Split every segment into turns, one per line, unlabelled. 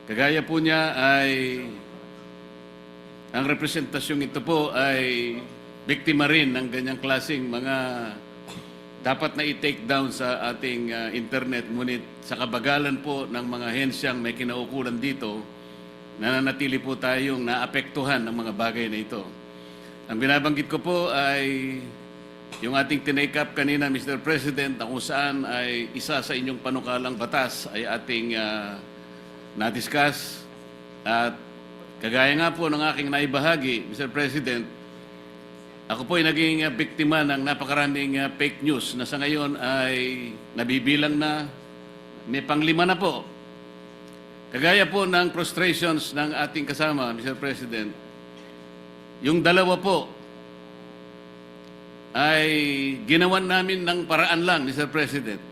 Kagaya po niya ay ang representasyong ito po ay biktima rin ng ganyang klaseng mga dapat na i-take down sa ating internet. Ngunit sa kabagalan po ng mga hensyang may kinaukulan dito, nananatili po tayong naapektuhan ng mga bagay na ito. Ang binabanggit ko po ay yung ating tinake up kanina, Mr. President, na kung saan ay isa sa inyong panukalang batas ay ating na-discuss. At kagaya nga po ng aking naibahagi, Mr. President, ako po ay naging biktima ng napakaraming fake news na sa ngayon ay nabibilang na, may panglima na po. Kagaya po ng frustrations ng ating kasama, Mr. President, yung dalawa po ay ginawan namin ng paraan lang, Mr. President.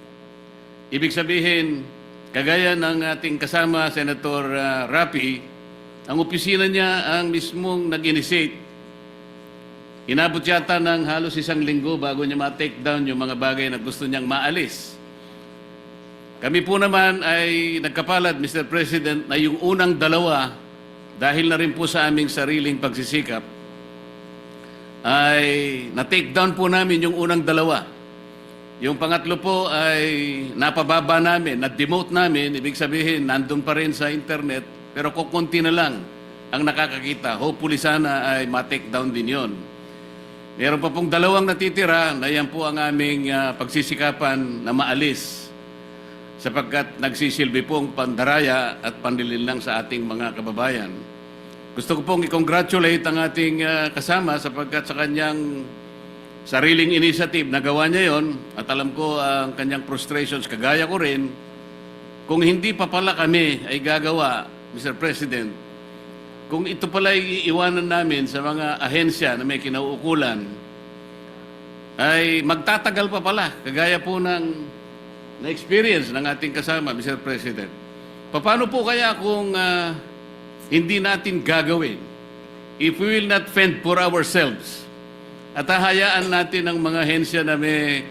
Ibig sabihin, kagaya ng ating kasama, Senator Rapi, ang opisina niya ang mismong nag-initiate. Inabot yata ng halos 1 linggo bago niya ma-take down yung mga bagay na gusto niyang maalis. Kami po naman ay nagkapalad, Mr. President, na yung unang dalawa, dahil na rin po sa aming sariling pagsisikap, ay na-take down po namin yung unang dalawa. Yung pangatlo po ay napababa namin, na-demote namin, ibig sabihin, nandun pa rin sa internet, pero kukunti na lang ang nakakakita. Hopefully sana ay ma-take down din yon. Meron pa pong dalawang natitira na yan po ang aming pagsisikapan na maalis sapagkat nagsisilbi pong pandaraya at panlilinlang sa ating mga kababayan. Gusto ko pong i-congratulate ang ating kasama sapagkat sa kanyang sariling initiative nagawa niya yon at alam ko ang kanyang frustrations kagaya ko rin. Kung hindi pa pala kami ay gagawa, Mr. President, kung ito pala iiwanan namin sa mga ahensya na may kinauukulan, ay magtatagal pa pala, kagaya po ng na-experience ng ating kasama, Mr. President. Paano po kaya kung hindi natin gagawin? If we will not fend for ourselves, at hahayaan natin ang mga ahensya na may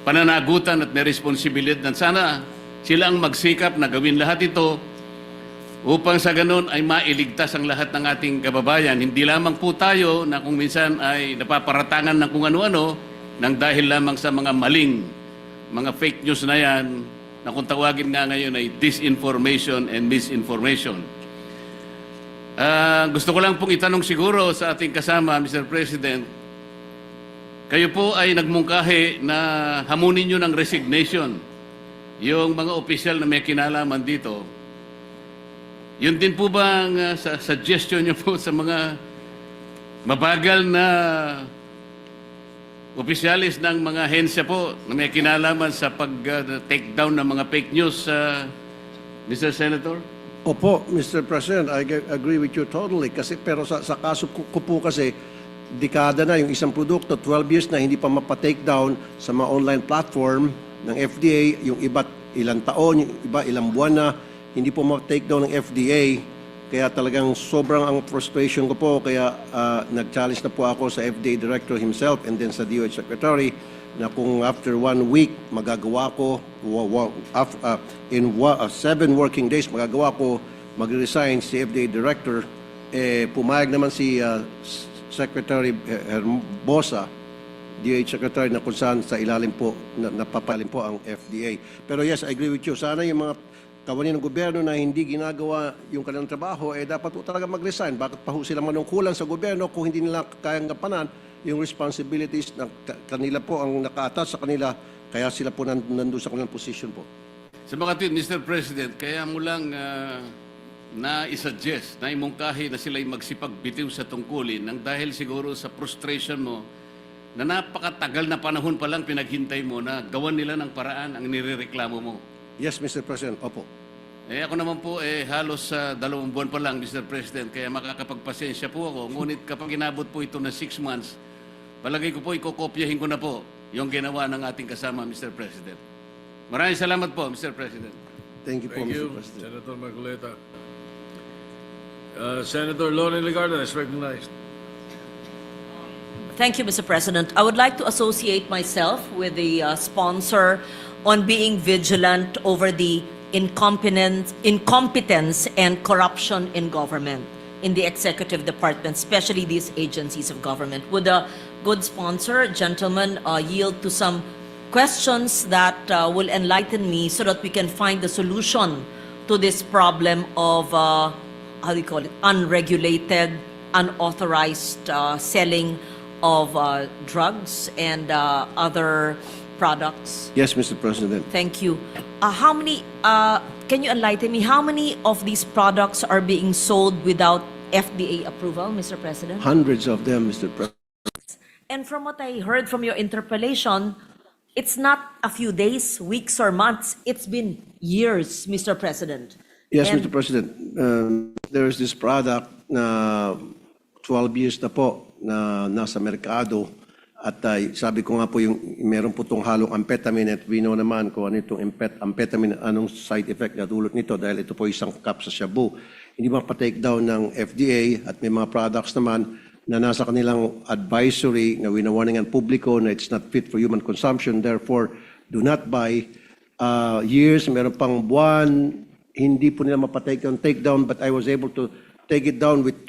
pananagutan at may responsibilidad, na sana sila ang magsikap na gawin lahat ito upang sa ganun ay mailigtas ang lahat ng ating kababayan. Hindi lamang po tayo na kung minsan ay napaparatangan ng kung ano-ano nang dahil lamang sa mga maling, mga fake news na yan, na kung tawagin nga ngayon ay disinformation and misinformation. Gusto ko lang pong itanong siguro sa ating kasama, Mr. President, kayo po ay nagmungkahi na hamunin nyo ng resignation yung mga opisyal na may kinalaman dito. Yun din po ba ang suggestion niyo po sa mga mabagal na opisyalis ng mga hensya po na may kinalaman sa pag-take down ng mga fake news, Mr. Senator?
Opo, Mr. President, I agree with you totally. Pero sa kaso ko po kasi, dekada na yung isang produkto, 12 years na hindi pa mapa-take down sa mga online platform ng FDA, yung iba ilang taon, yung iba ilang buwan na, hindi po ma-take down ng FDA, kaya talagang sobrang ang frustration ko po, kaya nag-challenge na po ako sa FDA Director himself and then sa DOH Secretary na kung after 1 week magagawa ko, in 7 working days magagawa ko mag-resign si FDA Director, pumayag naman si Secretary Herbosa, DOH Secretary, na kung saan sa ilalim po, napapalim po ang FDA. Pero yes, I agree with you. Sana yung mga kawani ng gobyerno na hindi ginagawa yung kanilang trabaho, dapat po talaga mag-resign. Bakit pa ho sila manungkulan sa gobyerno kung hindi nila kayang gampanan yung responsibilities na kanila po ang naka-attach sa kanila, kaya sila po nandun sa kanilang position po.
Sa mga tweet, Mr. President, kaya mo lang na-suggest, na imungkahi na sila'y magsipagbitiw sa tungkulin nang dahil siguro sa frustration mo na napakatagal na panahon pa lang pinaghintay mo na gawan nila ng paraan ang nirereklamo mo.
Yes, Mr. President. Opo.
Ako naman po halos 2 buwan pa lang, Mr. President, kaya makakapagpasensya po ako. Ngunit kapag inabot po ito na 6 months, palagay ko po ikokopyahin ko na po yung ginawa ng ating kasama, Mr. President. Maraming salamat po, Mr. President.
Thank you po,
Thank
Mr.
you,
President.
Senator Marcoleta. Senator Loren Legarda is recognized.
Thank you, Mr. President. I would like to associate myself with the sponsor on being vigilant over the incompetence and corruption in government, in the executive department, especially these agencies of government. Would a good sponsor, gentlemen, yield to some questions that will enlighten me so that we can find the solution to this problem of, how do you call it, unregulated, unauthorized selling of drugs and other products?
Yes, Mr. President.
Thank you. How many, can you enlighten me, how many of these products are being sold without FDA approval, Mr. President?
Hundreds of them, Mr. President.
And from what I heard from your interpellation, it's not a few days, weeks, or months. It's been years, Mr. President.
Yes,
And-
Mr. President. There is this product na 12 years na po na nasa merkado at sabi ko nga po yung meron po itong halong amphetamine at we know naman kung ano itong amphetamine, anong side effect na dulot nito dahil ito po isang cup sa shabu. Hindi mapa-take down ng FDA at may mga products naman na nasa kanilang advisory na winawarning ang publiko na it's not fit for human consumption. Therefore, do not buy. Years, meron pang buwan, hindi po nila mapa-take down, but I was able to take it down with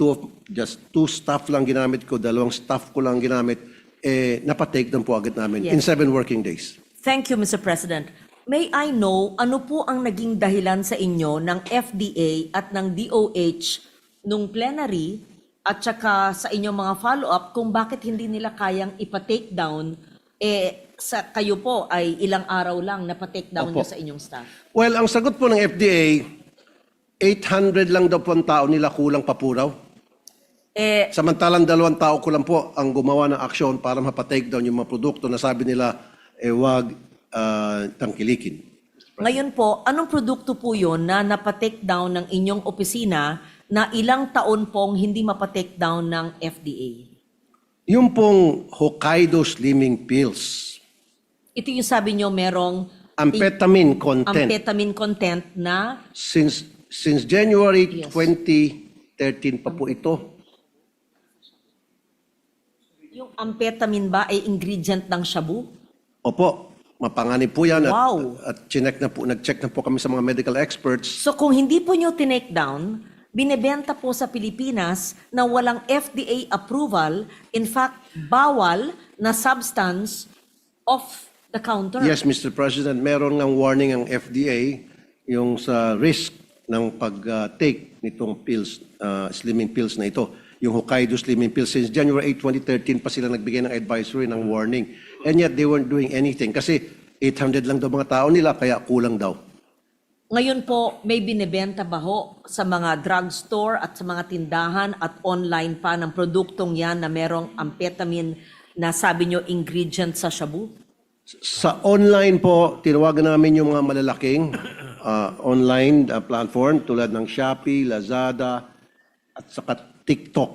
just two staff lang ginamit ko, dalawang staff ko lang ginamit, napa-take down po agad namin in
Yes.
7 working days.
Thank you, Mr. President. May I know, ano po ang naging dahilan sa inyo ng FDA at ng DOH nung plenary at saka sa inyong mga follow-up kung bakit hindi nila kayang ipa-take down, sa kayo po ay ilang araw lang na pa-take down
Opo.
nyo sa inyong staff?
Well, ang sagot po ng FDA, 800 lang daw po ang tao nila, kulang pa po raw. Samantalang 2 tao ko lang po ang gumawa ng aksyon para mapa-take down yung mga produkto na sabi nila, wag tangkilikin.
Ngayon po, anong produkto po yun na napa-take down ng inyong opisina na ilang taon pong hindi mapa-take down ng FDA?
Yung pong Hokkaido Slimming Pills,
Ito yung sabi nyo merong
amphetamine content.
amphetamine content na
Since January
Yes.
2013 pa po ito.
yung amphetamine ba ay ingredient ng shabu?
Opo, mapanganib po yan.
Wow.
At nag-check na po kami sa mga medical experts.
So kung hindi po nyo tinake down, binebenta po sa Pilipinas na walang FDA approval, in fact, bawal na substance off the counter.
Yes, Mr. President, meron ng warning ang FDA yung sa risk ng pag-take nitong pills, slimming pills na ito. Yung Hokkaido Slimming Pills, since January 8, 2013 pa sila nagbigay ng advisory ng warning. And yet they weren't doing anything kasi 800 lang daw mga tao nila kaya kulang daw.
Ngayon po, may binebenta ba ho sa mga drugstore at sa mga tindahan at online pa ng produktong yan na merong amphetamine na sabi nyo ingredient sa shabu?
Sa online po, tinawagan namin yung mga malalaking online platform tulad ng Shopee, Lazada, at saka TikTok.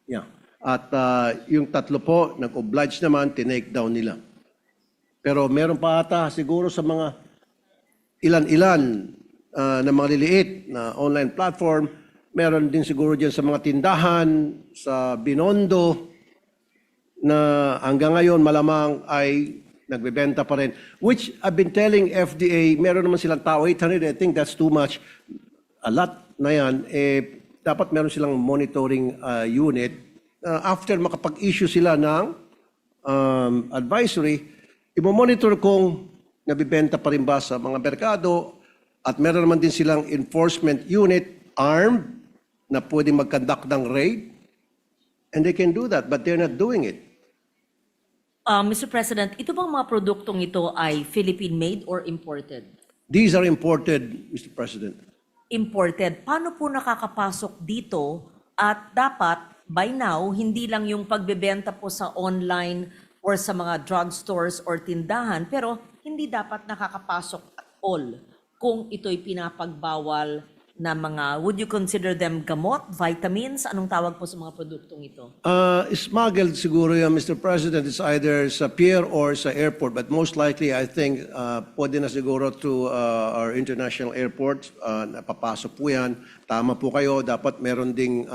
Yeah. At yung tatlo po, nag-oblige naman, tinake down nila. Pero meron pa ata siguro sa mga ilan-ilan na mga liliit na online platform, meron din siguro dyan sa mga tindahan, sa Binondo, na hanggang ngayon malamang ay nagbebenta pa rin. Which I've been telling FDA, meron naman silang tao, 800, I think that's too much. A lot na yan, dapat meron silang monitoring unit. After makapag-issue sila ng advisory, i-monitor kung nabibenta pa rin ba sa mga merkado at meron naman din silang enforcement unit, armed, na pwedeng mag-conduct ng raid. And they can do that, but they're not doing it.
Mr. President, ito bang mga produktong ito ay Philippine-made or imported?
These are imported, Mr. President.
Imported. Paano po nakakapasok dito at dapat by now, hindi lang yung pagbebenta po sa online or sa mga drugstores or tindahan, pero hindi dapat nakakapasok at all kung ito'y pinapagbawal na mga, would you consider them gamot, vitamins? Anong tawag po sa mga produktong ito?
Smuggled siguro yan, Mr. President. It's either sa pier or sa airport. But most likely, I think, pwede na siguro through our international airports. Napapasok po yan. Tama po kayo. Dapat meron ding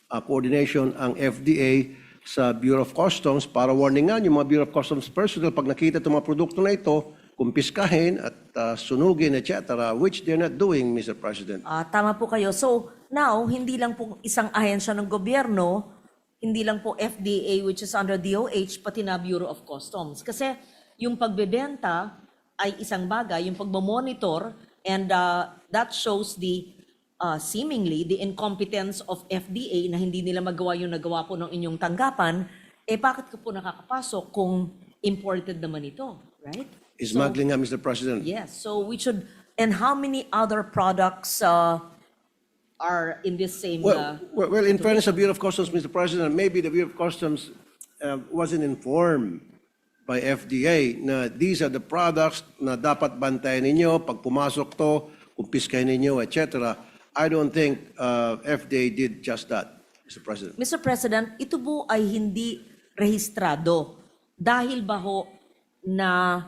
coordination ang FDA sa Bureau of Customs para warningan yung mga Bureau of Customs personnel pag nakita itong mga produkto na ito kumpiskahin at sunugin, etc., which they're not doing, Mr. President.
Tama po kayo. So now, hindi lang po isang ahensya ng gobyerno, hindi lang po FDA which is under DOH, pati na Bureau of Customs. Kasi yung pagbebenta ay isang bagay, yung pagmamonitor, and that shows the seemingly the incompetence of FDA na hindi nila magawa yung nagawa po ng inyong tanggapan, bakit ko po nakakapasok kung imported naman ito, right?
Smuggling nga, Mr. President.
Yes, so we should, and how many other products are in this same...
Well, in fairness of Bureau of Customs, Mr. President, maybe the Bureau of Customs wasn't informed by FDA na these are the products na dapat bantayan ninyo pag pumasok to, kumpiskahin ninyo, etc. I don't think FDA did just that, Mr. President.
Mr. President, ito po ay hindi rehistrado dahil ba ho na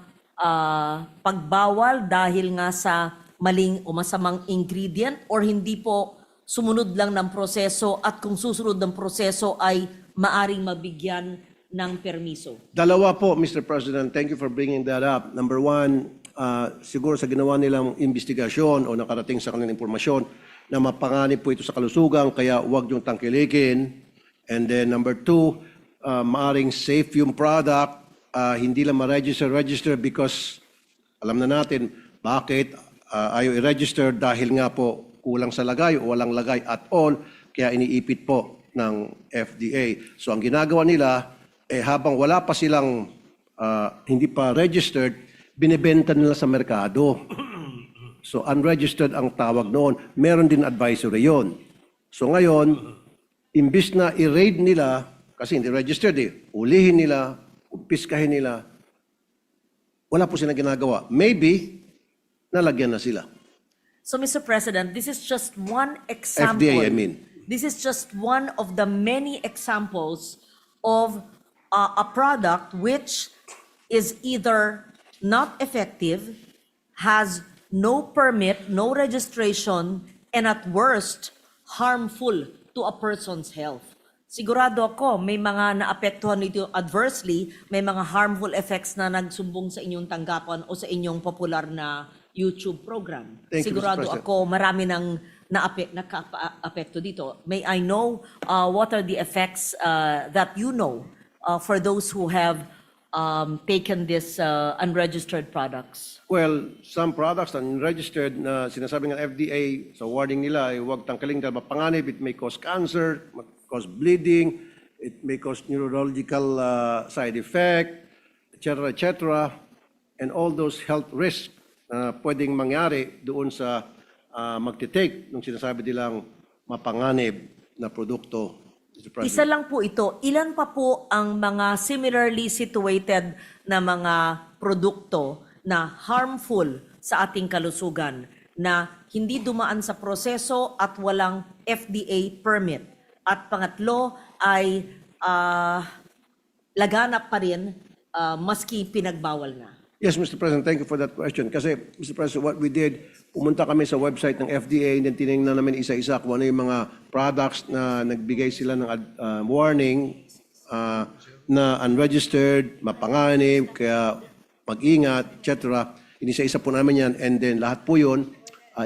pagbawal dahil nga sa maling o masamang ingredient, or hindi po sumunod lang ng proseso, at kung susunod ng proseso ay maaring mabigyan ng permiso?
Dalawa po, Mr. President. Thank you for bringing that up. Number one, siguro sa ginawa nilang investigasyon o nakarating sa kanilang impormasyon na mapanganib po ito sa kalusugan, kaya huwag yung tangkilikin. And then number two, maaring safe yung product, hindi lang ma-register because alam na natin bakit ayaw i-register, dahil nga po kulang sa lagay o walang lagay at all, kaya iniipit po ng FDA. So ang ginagawa nila, habang wala pa silang hindi pa registered, binibenta nila sa merkado. So unregistered ang tawag noon. Meron din advisory yon. So ngayon, imbis na i-raid nila, kasi hindi registered ulihin nila, piskahin nila, wala po silang ginagawa. Maybe, nalagyan na sila.
So, Mr. President, this is just one example.
FDA, I mean.
This is just one of the many examples of a product which is either not effective, has no permit, no registration, and at worst, harmful to a person's health. Sigurado ako, may mga naapektuhan nito adversely, may mga harmful effects na nagsumbong sa inyong tanggapan o sa inyong popular na YouTube program.
Thank you, Mr.
Sigurado
President.
ako, marami nang nakaka-apekto dito. May I know what are the effects that you know for those who have taken this unregistered products?
Well, some products unregistered na sinasabi ng FDA sa warning nila ay huwag tangkaling dahil mapanganib, it may cause cancer, cause bleeding, it may cause neurological side effect, etc., and all those health risks na pwedeng mangyari doon sa magtitake ng sinasabi nilang mapanganib na produkto. Mr. President.
Isa lang po ito. Ilan pa po ang mga similarly situated na mga produkto na harmful sa ating kalusugan na hindi dumaan sa proseso at walang FDA permit? At pangatlo ay laganap pa rin maski pinagbawal na.
Yes, Mr. President, thank you for that question. Kasi, Mr. President, what we did, pumunta kami sa website ng FDA and then tinignan namin isa-isa kung ano yung mga products na nagbigay sila ng warning na unregistered, mapanganib, kaya mag-ingat, etc. Inisa-isa po namin yan, and then lahat po yun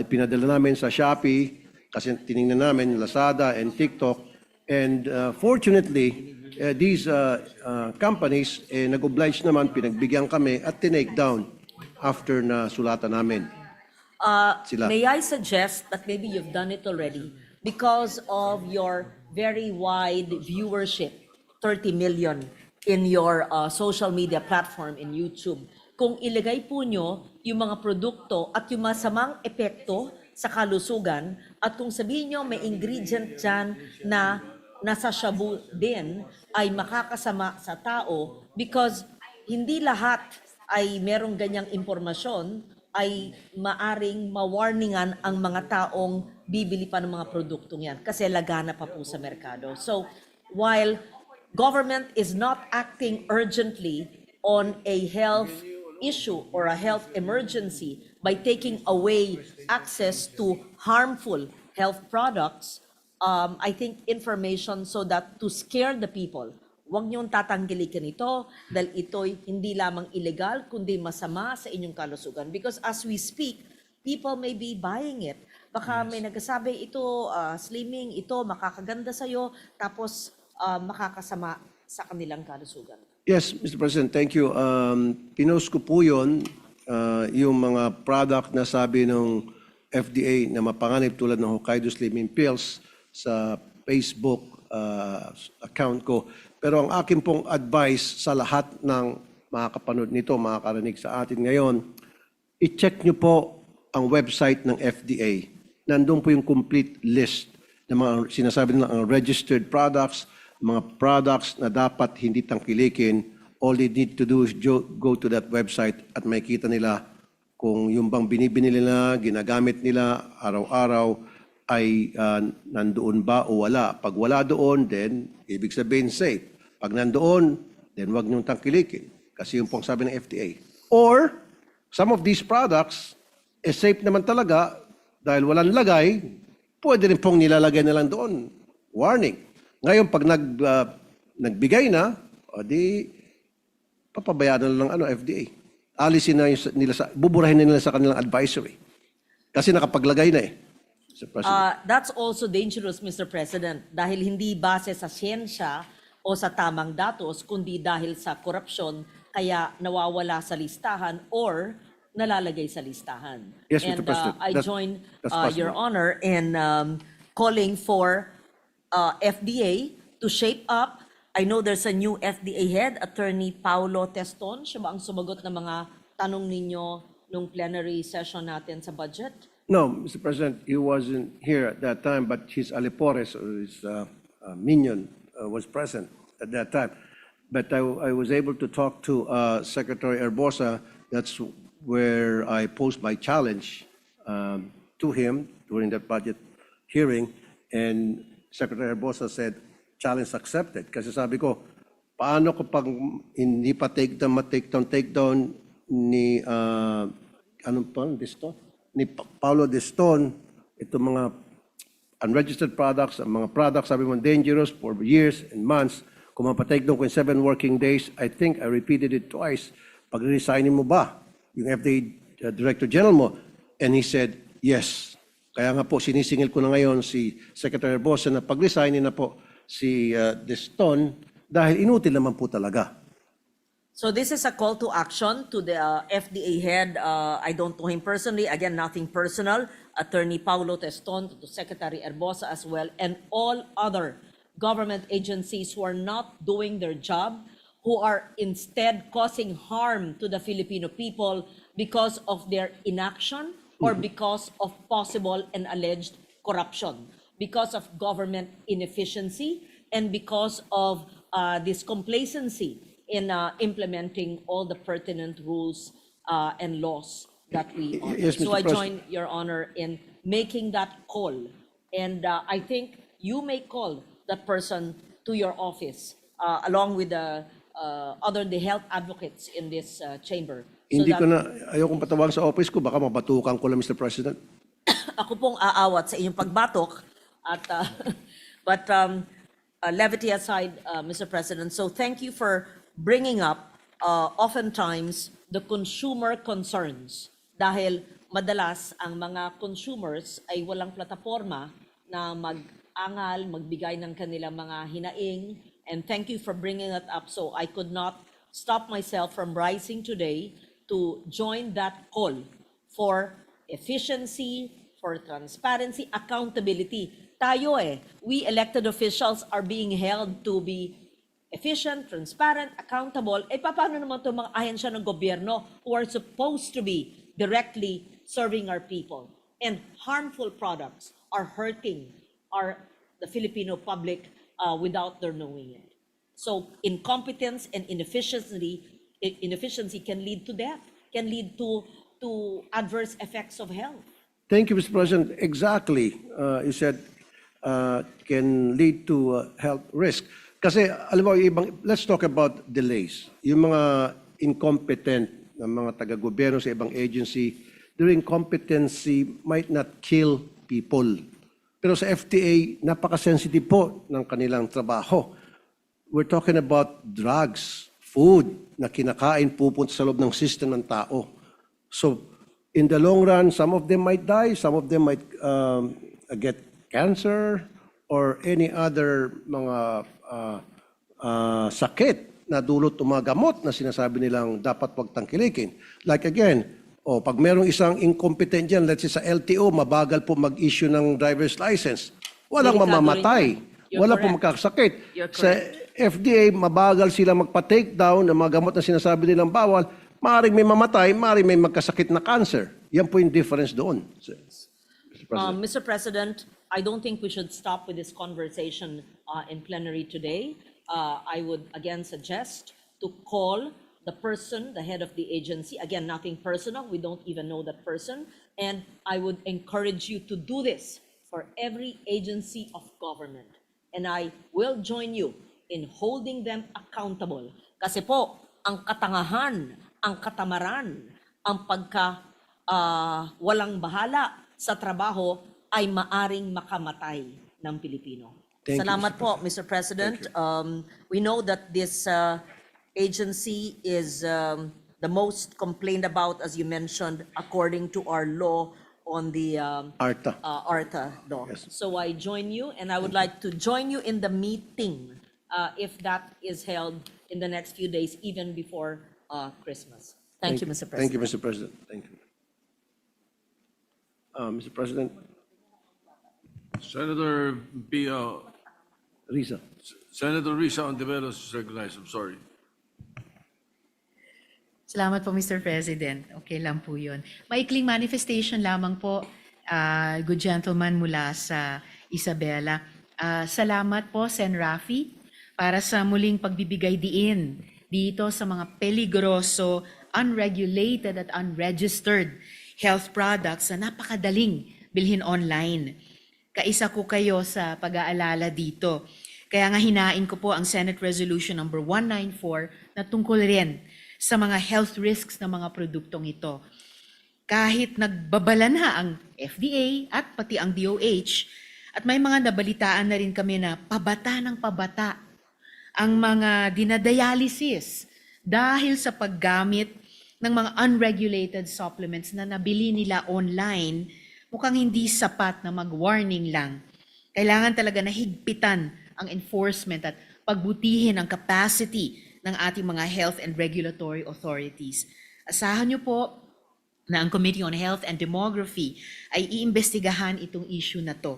pinadala namin sa Shopee, kasi tinignan namin Lazada and TikTok. And fortunately, these companies nag-oblige naman, pinagbigyan kami at tinake down after na sulatan namin. Sila.
May I suggest that maybe you've done it already because of your very wide viewership, 30 million in your social media platform in YouTube. Kung ilagay po nyo yung mga produkto at yung masamang epekto sa kalusugan, at kung sabihin nyo may ingredient dyan na nasa shabu din ay makakasama sa tao, because hindi lahat ay merong ganyang impormasyon, ay maaring mawarningan ang mga taong bibili pa ng mga produktong yan kasi lagana pa po sa merkado. So while government is not acting urgently on a health issue or a health emergency by taking away access to harmful health products, I think information so that to scare the people huwag niyong tatangkilikin ito dahil ito'y hindi lamang illegal, kundi masama sa inyong kalusugan. Because as we speak, people may be buying it. Baka may nagsasabi, ito slimming, ito makakaganda sa'yo, tapos makakasama sa kanilang kalusugan.
Yes, Mr. President, thank you. Pinost ko po yun, yung mga product na sabi ng FDA na mapanganib tulad ng Hokkaido Slimming Pills sa Facebook account ko. Pero ang akin pong advice sa lahat ng makakapanood nito, makakarinig sa atin ngayon, i-check nyo po ang website ng FDA. Nandun po yung complete list ng mga sinasabi nila ang registered products, mga products na dapat hindi tangkilikin. All they need to do is go to that website at makita nila kung yung bang binibili nila, ginagamit nila araw-araw ay nandoon ba o wala. Pag wala doon, then ibig sabihin safe. Pag nandoon, then wag niyong tangkilikin. Kasi yung pong sabi ng FDA. Or, some of these products, safe naman talaga dahil walang lagay, pwede rin pong nilalagay na lang doon. Warning. Ngayon, pag nagbigay na, o di, papabayaan na lang FDA. Alisin na nila buburahin na nila sa kanilang advisory. Kasi nakapaglagay na eh. Mr. President.
That's also dangerous, Mr. President, dahil hindi base sa siyensya o sa tamang datos, kundi dahil sa korupsyon, kaya nawawala sa listahan or nalalagay sa listahan.
Yes, Mr.
And
President.
I join
that's possible.
Your Honor in calling for FDA to shape up. I know there's a new FDA head, Attorney Paulo Teston. Siya ba ang sumagot ng mga tanong ninyo nung plenary session natin sa budget?
No, Mr. President, he wasn't here at that time, but his Alipores, or his minion, was present at that time. But I was able to talk to Secretary Herbosa. That's where I posed my challenge to him during that budget hearing. And Secretary Herbosa said, challenge accepted. Kasi sabi ko, paano kapag hindi pa take-down ni, anong pa, Deston? Ni Paulo Deston, itong mga unregistered products, ang mga products, sabi mo, dangerous for years and months. Kung mapatake doon ko in 7 working days, I think I repeated it twice. Pag-resignin mo ba yung FDA Director General mo? And he said, yes. Kaya nga po, sinisingil ko na ngayon si Secretary Bosa na pag-resignin na po si Deston dahil inutil naman po talaga.
So this is a call to action to the FDA head. I don't know him personally. Again, nothing personal. Attorney Paulo Teston, to Secretary Herbosa as well, and all other government agencies who are not doing their job, who are instead causing harm to the Filipino people because of their inaction or because of possible and alleged corruption, because of government inefficiency, and because of this complacency in implementing all the pertinent rules and laws that we honor.
Yes, Mr.
So I
President.
join Your Honor in making that call. And I think you may call that person to your office along with the the health advocates in this chamber. So
Hindi
that
ko na, ayokong patawag sa office ko, baka mabatukan ko lang, Mr. President.
ako pong aawat sa inyong pagbatok at but levity aside, Mr. President. So thank you for bringing up oftentimes the consumer concerns dahil madalas ang mga consumers ay walang plataforma na mag-angal, magbigay ng kanilang mga hinaing, and thank you for bringing it up so I could not stop myself from rising today to join that call for efficiency, for transparency, accountability. Tayo we elected officials are being held to be efficient, transparent, accountable. Paano naman itong mga ahensya ng gobyerno who are supposed to be directly serving our people? And harmful products are hurting the Filipino public without their knowing it. So incompetence and inefficiency can lead to death, can lead to adverse effects of health.
Thank you, Mr. President. Exactly. You said can lead to health risk. Kasi, alam mo, let's talk about delays. Yung mga incompetent na mga taga-gobyerno sa ibang agency, their incompetency might not kill people. Pero sa FDA, napaka-sensitive po ng kanilang trabaho. we're talking about drugs, food na kinakain pupunta sa loob ng system ng tao. So, in the long run, some of them might die, some of them might get cancer or any other mga sakit na dulot o mga gamot na sinasabi nilang dapat wag tangkilikin. Like again, pag merong isang incompetent dyan, let's say sa LTO, mabagal po mag-issue ng driver's license. Walang
Delikado
mamamatay.
rin yan. You're
Wala po
correct.
magkakasakit.
You're
Sa FDA, mabagal sila magpa-take down ng mga gamot na sinasabi nilang bawal. Maaaring may mamatay, maaaring may magkasakit na cancer. Yan po yung difference doon. Mr. President.
Mr. President, I don't think we should stop with this conversation in plenary today. I would again suggest to call the person, the head of the agency. Again, nothing personal. We don't even know that person. And I would encourage you to do this for every agency of government. And I will join you in holding them accountable. Kasi po, ang katangahan, ang katamaran, ang walang bahala sa trabaho ay maaring makamatay ng Pilipino.
Thank you,
Salamat
Mr.
po, Mr. President. We know that this agency is the most complained about, as you mentioned, according to our law on the
ARTA.
ARTA law.
Yes.
So I join you, and I would like to join you in the meeting if that is held in the next few days, even before Christmas. Thank you, Mr. President.
Thank you, Mr. President. Thank you. Mr. President,
Senator
Risa.
Senator Risa Ontiveros is recognized. I'm sorry.
Salamat po, Mr. President. Okay lang po yun. Maikling manifestation lamang po, good gentleman mula sa Isabela. Salamat po, Sen. Rafi, para sa muling pagbibigay diin dito sa mga peligroso, unregulated at unregistered health products na napakadaling bilhin online. Kaisa ko kayo sa pag-aalala dito. Kaya nga hinain ko po ang Senate Resolution number 194 na tungkol rin sa mga health risks ng mga produktong ito. Kahit nagbabala na ang FDA at pati ang DOH, at may mga nabalitaan na rin kami na pabata ng pabata ang mga dinadialysis dahil sa paggamit ng mga unregulated supplements na nabili nila online, mukhang hindi sapat na mag-warning lang. Kailangan talaga na higpitan ang enforcement at pagbutihin ang capacity ng ating mga health and regulatory authorities. Asahan niyo po na ang Committee on Health and Demography ay iimbestigahan itong issue na to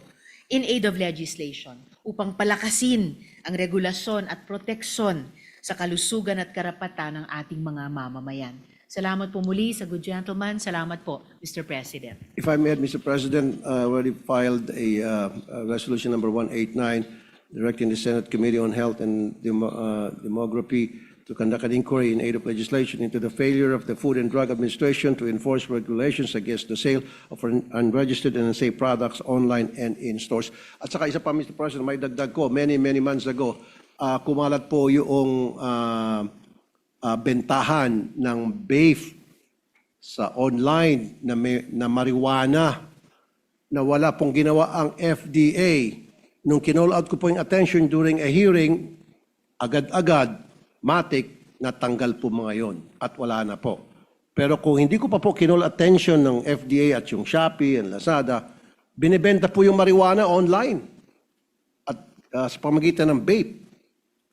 in aid of legislation upang palakasin ang regulasyon at proteksyon sa kalusugan at karapatan ng ating mga mamamayan. Salamat po muli sa good gentleman. Salamat po, Mr. President.
If I may, Mr. President, already filed a resolution number 189 directing the Senate Committee on Health and Demography to conduct an inquiry in aid of legislation into the failure of the Food and Drug Administration to enforce regulations against the sale of unregistered and unsafe products online and in stores. At saka isa pa, Mr. President, may dagdag ko, many months ago, kumalat po yung bentahan ng vape sa online na marijuana na wala pong ginawa ang FDA. Nung kinall out ko po yung attention during a hearing, agad-agad, matik, natanggal po mga yon at wala na po. Pero kung hindi ko pa po kinall attention ng FDA at yung Shopee and Lazada, binibenta po yung marijuana online at sa pamagitan ng vape.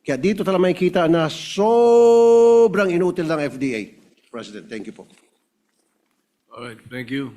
Kaya dito talaga makikita na sobrang inutil ng FDA. President, thank you po.
All right, thank you.